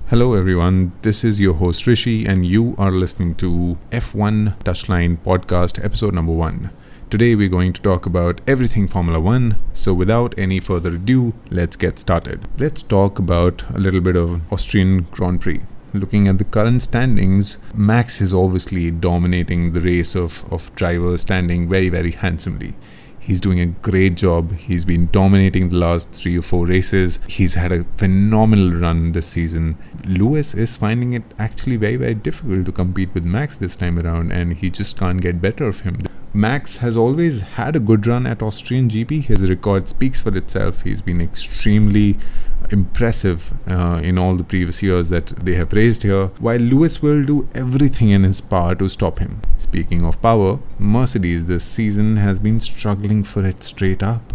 Hello everyone, this is your host Rishi and you are listening to F1 Touchline Podcast episode number 1. Today we're going to talk about everything Formula 1, so without any further ado, let's get started. Let's talk about a little bit of Austrian Grand Prix. Looking at the current standings, Max is obviously dominating the race of drivers, standing very, very handsomely. He's doing a great job. He's been dominating the last 3 or 4 races. He's had a phenomenal run this season. Lewis is finding it actually very, very difficult to compete with Max this time around, and he just can't get better of him. Max has always had a good run at Austrian GP. His record speaks for itself. He's been extremely impressive in all the previous years that they have raced here, while Lewis will do everything in his power to stop him. Speaking of power, Mercedes this season has been struggling for it straight up.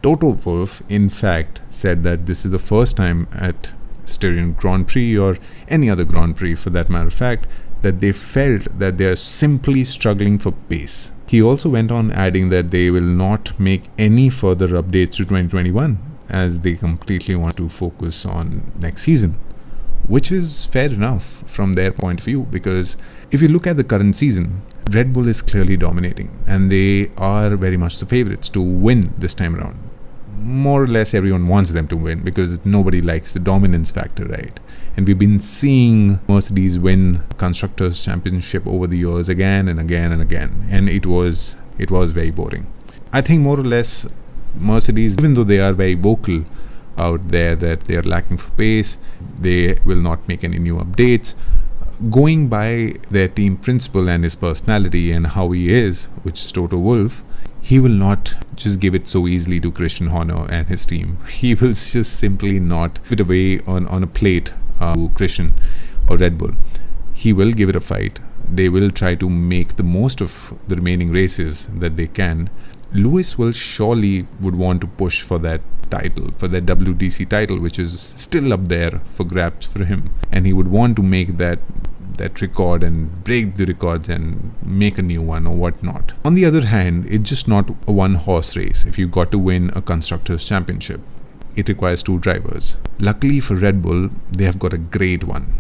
Toto Wolff, in fact, said that this is the first time at Austrian Grand Prix or any other Grand Prix for that matter of fact, that they felt that they are simply struggling for pace. He also went on adding that they will not make any further updates to 2021 as they completely want to focus on next season, which is fair enough from their point of view, because if you look at the current season, Red Bull is clearly dominating and they are very much the favorites to win this time around. More or less everyone wants them to win because nobody likes the dominance factor, right? And we've been seeing Mercedes win Constructors' Championship over the years again and again and again, and it was very boring. I think more or less Mercedes, even though they are very vocal out there that they are lacking for pace, they will not make any new updates. Going by their team principal and his personality and how he is, which is Toto Wolff, he will not just give it so easily to Christian Horner and his team. He will just simply not put away on a plate to Christian or Red Bull. He will give it a fight. They will try to make the most of the remaining races that they can. Lewis will surely would want to push for that title, for that WTC title, which is still up there for grabs for him, and he would want to make that record and break the records and make a new one or whatnot. On the other hand, it's just not a one-horse race. If you got to win a Constructors' Championship, it requires 2 drivers. Luckily for Red Bull, they have got a great one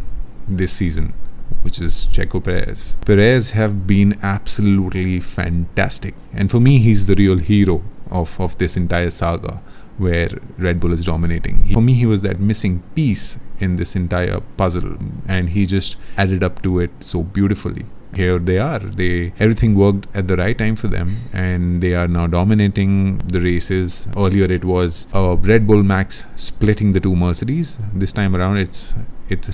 this season, which is Checo Perez. Perez have been absolutely fantastic, and for me he's the real hero of this entire saga where Red Bull is dominating. For me, he was that missing piece in this entire puzzle, and he just added up to it so beautifully. Here they are. Everything worked at the right time for them, and they are now dominating the races. Earlier it was Red Bull Max splitting the 2 Mercedes. This time around it's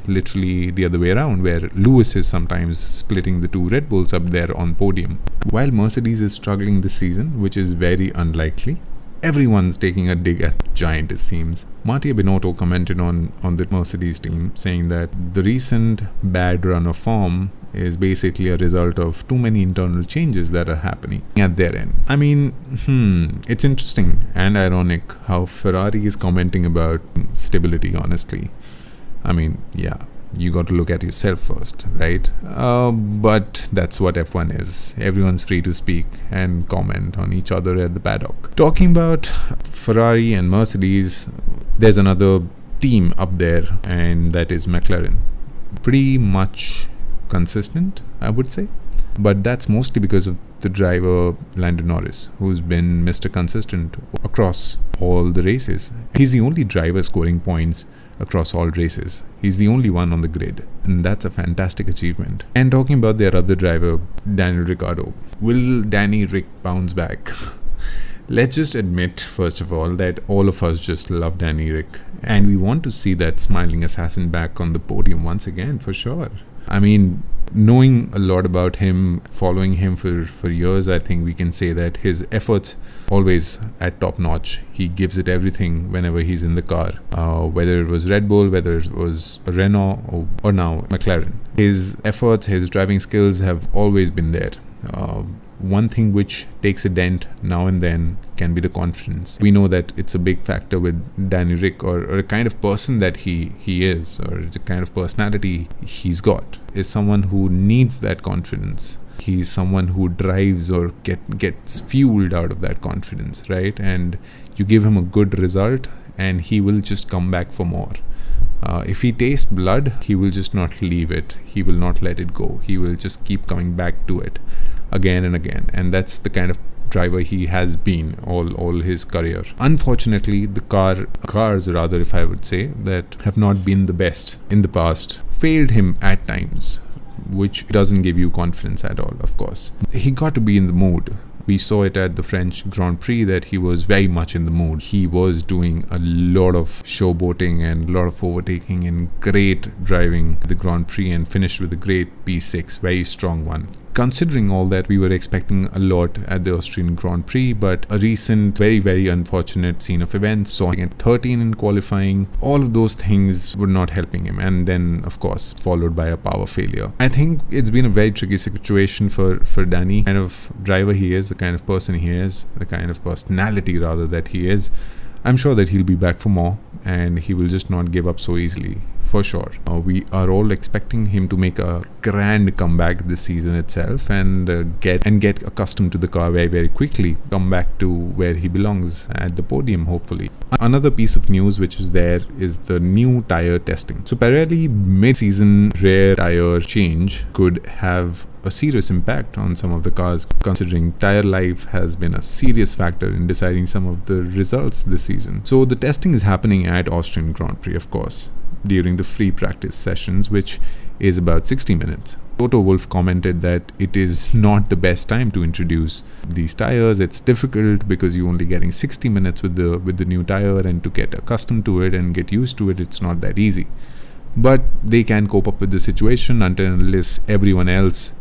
literally the other way around, where Lewis is sometimes splitting the 2 Red Bulls up there on podium. While Mercedes is struggling this season, which is very unlikely, everyone's taking a dig at Giant, it seems. Mattia Binotto commented on the Mercedes team, saying that the recent bad run of form is basically a result of too many internal changes that are happening at their end. I mean, it's interesting and ironic how Ferrari is commenting about stability, honestly. I mean, yeah, you got to look at yourself first, right? But that's what F1 is. Everyone's free to speak and comment on each other at the paddock. Talking about Ferrari and Mercedes, there's another team up there, and that is McLaren. Pretty much consistent, I would say. But that's mostly because of the driver Lando Norris, who's been Mr. Consistent across all the races. He's the only driver scoring points across all races. He's the only one on the grid, and that's a fantastic achievement. And talking about their other driver, Daniel Ricciardo, will Danny Rick bounce back? Let's just admit, first of all, that all of us just love Danny Rick, and we want to see that smiling assassin back on the podium once again, for sure. I mean, knowing a lot about him, following him for years, I think we can say that his efforts always at top notch. He gives it everything whenever he's in the car, whether it was Red Bull, whether it was Renault or now McLaren. His efforts, his driving skills have always been there. One thing which takes a dent now and then can be the confidence. We know that it's a big factor with Danny Rick, or a kind of person that he is, or the kind of personality he's got, is someone who needs that confidence. He's someone who drives or gets fueled out of that confidence, right? And you give him a good result and he will just come back for more. If he tastes blood, he will just not leave it. He will not let it go. He will just keep coming back to it again and again. And that's the kind of driver he has been all his career. Unfortunately, the cars, if I would say, that have not been the best in the past, failed him at times, which doesn't give you confidence at all, of course. He got to be in the mood. We saw it at the French Grand Prix that he was very much in the mood. He was doing a lot of showboating and a lot of overtaking and great driving the Grand Prix, and finished with a great P6, very strong one. Considering all that, we were expecting a lot at the Austrian Grand Prix, but a recent very, very unfortunate scene of events, saw him at 13 in qualifying, all of those things were not helping him, and then of course followed by a power failure. I think it's been a very tricky situation for Danny, kind of driver he is, the kind of person he is, the kind of personality rather that he is. I'm sure that he'll be back for more, and he will just not give up so easily, for sure. We are all expecting him to make a grand comeback this season itself, and get accustomed to the car very, very quickly, come back to where he belongs, at the podium hopefully. Another piece of news which is there is the new tire testing. So apparently mid-season rear tire change could have a serious impact on some of the cars, considering tire life has been a serious factor in deciding some of the results this season. So the testing is happening at Austrian Grand Prix, of course, during the free practice sessions, which is about 60 minutes. Toto Wolff commented that it is not the best time to introduce these tires. It's difficult because you're only getting 60 minutes with the new tire, and to get accustomed to it and get used to it, it's not that easy. But they can cope up with the situation until and unless everyone else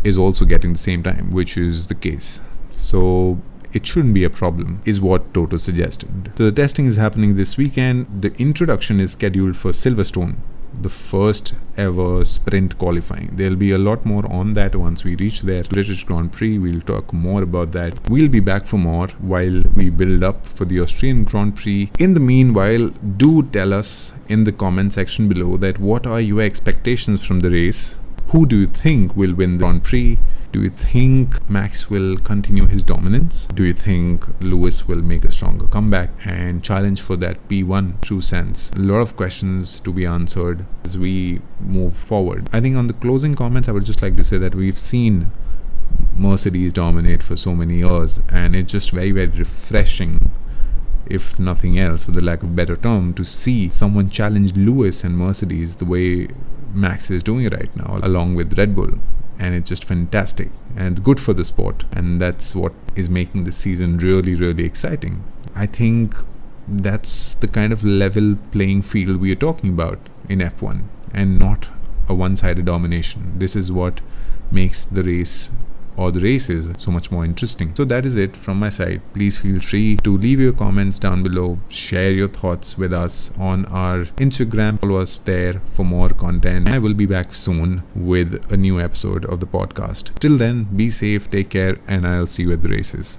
is also getting the same time, which is the case. So it shouldn't be a problem, is what Toto suggested. So the testing is happening this weekend. The introduction is scheduled for Silverstone, the first ever sprint qualifying. There'll be a lot more on that once we reach there. British Grand Prix, we'll talk more about that. We'll be back for more while we build up for the Austrian Grand Prix. In the meanwhile, do tell us in the comment section below that what are your expectations from the race? Who do you think will win the Grand Prix? Do you think Max will continue his dominance? Do you think Lewis will make a stronger comeback and challenge for that P1 true sense? A lot of questions to be answered as we move forward. I think on the closing comments, I would just like to say that we've seen Mercedes dominate for so many years, and it's just very, very refreshing, if nothing else, for the lack of a better term, to see someone challenge Lewis and Mercedes the way Max is doing it right now, along with Red Bull. And it's just fantastic, and it's good for the sport, and that's what is making the season really, really exciting. I think that's the kind of level playing field we are talking about in F1, and not a one-sided domination. This is what makes the race or the races so much more interesting. So that is it from my side. Please feel free to leave your comments down below, share your thoughts with us on our Instagram, follow us there for more content. I will be back soon with a new episode of the podcast. Till then, be safe, take care, and I'll see you at the races.